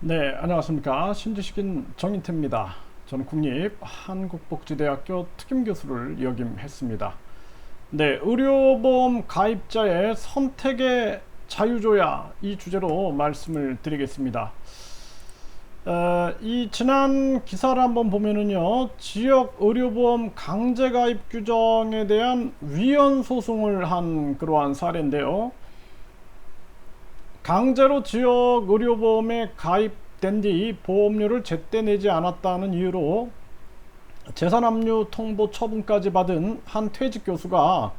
네, 안녕하십니까. 신지식인 정인태입니다. 저는 국립한국복지대학교 특임교수를 역임했습니다. 네, 의료보험 가입자의 선택의 자유조야 이 주제로 말씀을 드리겠습니다. 이 지난 기사를 한번 보면은요, 지역 의료보험 강제가입 규정에 대한 위헌 소송을 한 그러한 사례인데요. 강제로 지역 의료보험에 가입된 뒤 보험료를 제때 내지 않았다는 이유로 재산압류 통보 처분까지 받은 한 퇴직 교수가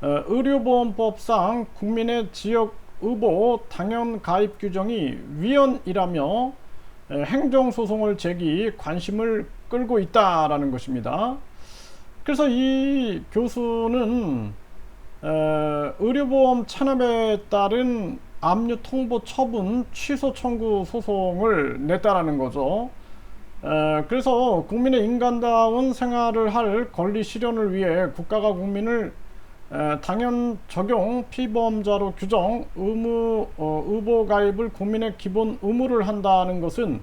의료보험법상 국민의 지역 의보 당연 가입 규정이 위헌이라며 행정소송을 제기 관심을 끌고 있다라는 것입니다. 그래서 이 교수는 의료보험 찬압에 따른 압류 통보 처분 취소 청구 소송을 냈다라는 거죠. 그래서 국민의 인간다운 생활을 할 권리 실현을 위해 국가가 국민을 당연 적용 피보험자로 규정 의무 가입을 국민의 기본 의무를 한다는 것은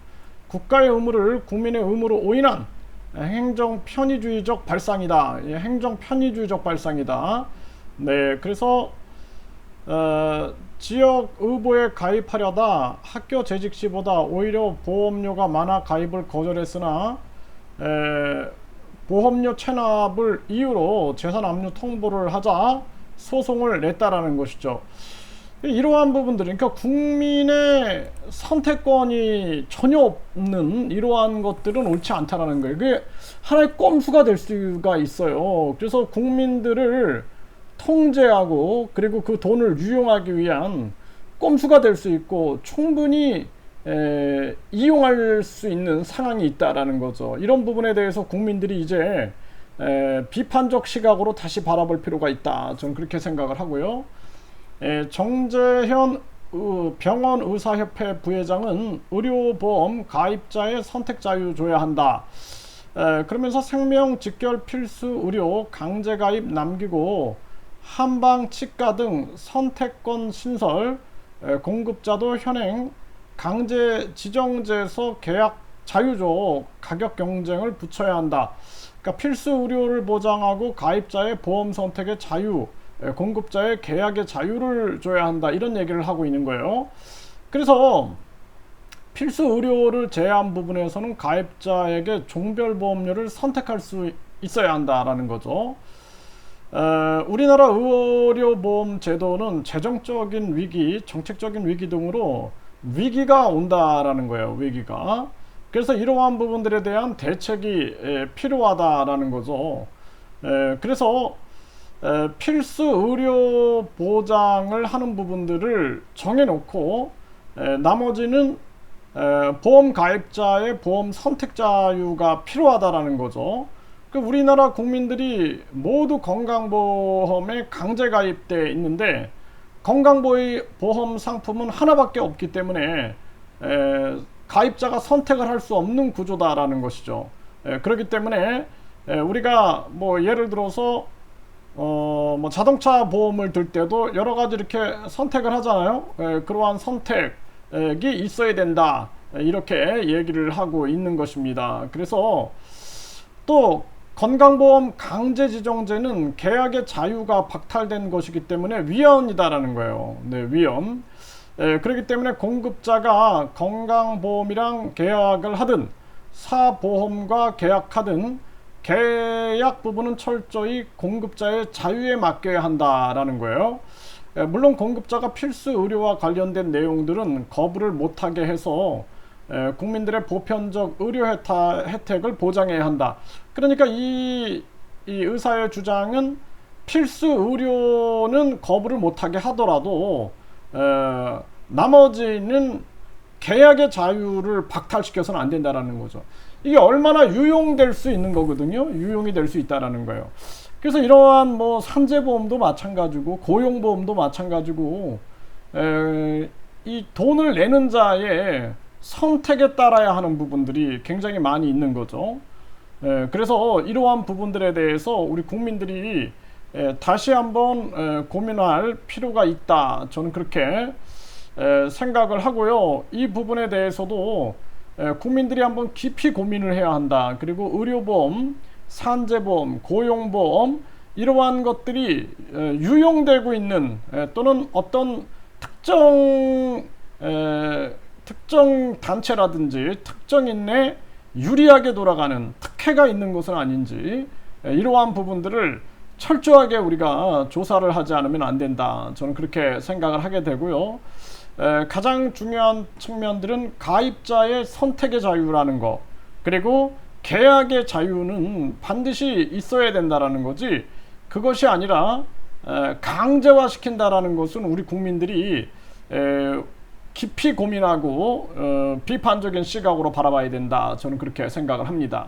국가의 의무를 국민의 의무로 오인한 행정 편의주의적 발상이다. 행정 편의주의적 발상이다. 네, 그래서 지역 의보에 가입하려다 학교 재직 시보다 오히려 보험료가 많아 가입을 거절했으나 보험료 체납을 이유로 재산 압류 통보를 하자 소송을 냈다라는 것이죠. 이러한 부분들, 그러니까 국민의 선택권이 전혀 없는 이러한 것들은 옳지 않다라는 거예요. 그게 하나의 꼼수가 될 수가 있어요. 그래서 국민들을 통제하고 그리고 그 돈을 유용하기 위한 꼼수가 될 수 있고 충분히 이용할 수 있는 상황이 있다라는 거죠. 이런 부분에 대해서 국민들이 이제 비판적 시각으로 다시 바라볼 필요가 있다. 저는 그렇게 생각을 하고요. 정재현 병원의사협회 부회장은 의료보험 가입자의 선택 자유 줘야 한다. 그러면서 생명 직결 필수 의료 강제 가입 남기고 한방 치과 등 선택권 신설 공급자도 현행 강제 지정제에서 계약 자유적 가격 경쟁을 붙여야 한다. 그러니까 필수 의료를 보장하고 가입자의 보험 선택의 자유, 공급자의 계약의 자유를 줘야 한다. 이런 얘기를 하고 있는 거예요. 그래서 필수 의료를 제외한 부분에서는 가입자에게 종별 보험료를 선택할 수 있어야 한다라는 거죠. 우리나라 의료보험 제도는 재정적인 위기, 정책적인 위기 등으로 위기가 온다라는 거예요. 위기가. 그래서 이러한 부분들에 대한 대책이 필요하다라는 거죠. 그래서 필수 의료 보장을 하는 부분들을 정해놓고 나머지는 보험 가입자의 보험 선택 자유가 필요하다라는 거죠. 우리나라 국민들이 모두 건강보험에 강제 가입돼 있는데 건강보험 상품은 하나밖에 없기 때문에 가입자가 선택을 할 수 없는 구조다라는 것이죠. 그렇기 때문에 우리가 뭐 예를 들어서 뭐 자동차 보험을 들 때도 여러 가지 이렇게 선택을 하잖아요. 그러한 선택이 있어야 된다. 이렇게 얘기를 하고 있는 것입니다. 그래서 또 건강보험 강제지정제는 계약의 자유가 박탈된 것이기 때문에 위헌이다라는 거예요. 네, 위헌. 그렇기 때문에 공급자가 건강보험이랑 계약을 하든 사보험과 계약하든 계약 부분은 철저히 공급자의 자유에 맡겨야 한다라는 거예요. 물론 공급자가 필수 의료와 관련된 내용들은 거부를 못하게 해서 국민들의 보편적 의료 혜택을 보장해야 한다. 그러니까 이 의사의 주장은 필수 의료는 거부를 못하게 하더라도 나머지는 계약의 자유를 박탈시켜서는 안 된다라는 거죠. 이게 얼마나 유용될 수 있는 거거든요. 유용이 될 수 있다라는 거예요. 그래서 이러한 뭐 산재보험도 마찬가지고 고용보험도 마찬가지고 이 돈을 내는 자의 선택에 따라야 하는 부분들이 굉장히 많이 있는 거죠. 그래서 이러한 부분들에 대해서 우리 국민들이 다시 한번 고민할 필요가 있다. 저는 그렇게 생각을 하고요. 이 부분에 대해서도 국민들이 한번 깊이 고민을 해야 한다. 그리고 의료보험, 산재보험, 고용보험 이러한 것들이 유용되고 있는 또는 어떤 특정 단체라든지 특정인에 유리하게 돌아가는 특혜가 있는 것은 아닌지 이러한 부분들을 철저하게 우리가 조사를 하지 않으면 안 된다. 저는 그렇게 생각을 하게 되고요. 가장 중요한 측면들은 가입자의 선택의 자유라는 거, 그리고 계약의 자유는 반드시 있어야 된다라는 거지, 그것이 아니라 강제화 시킨다라는 것은 우리 국민들이 깊이 고민하고 비판적인 시각으로 바라봐야 된다. 저는 그렇게 생각을 합니다.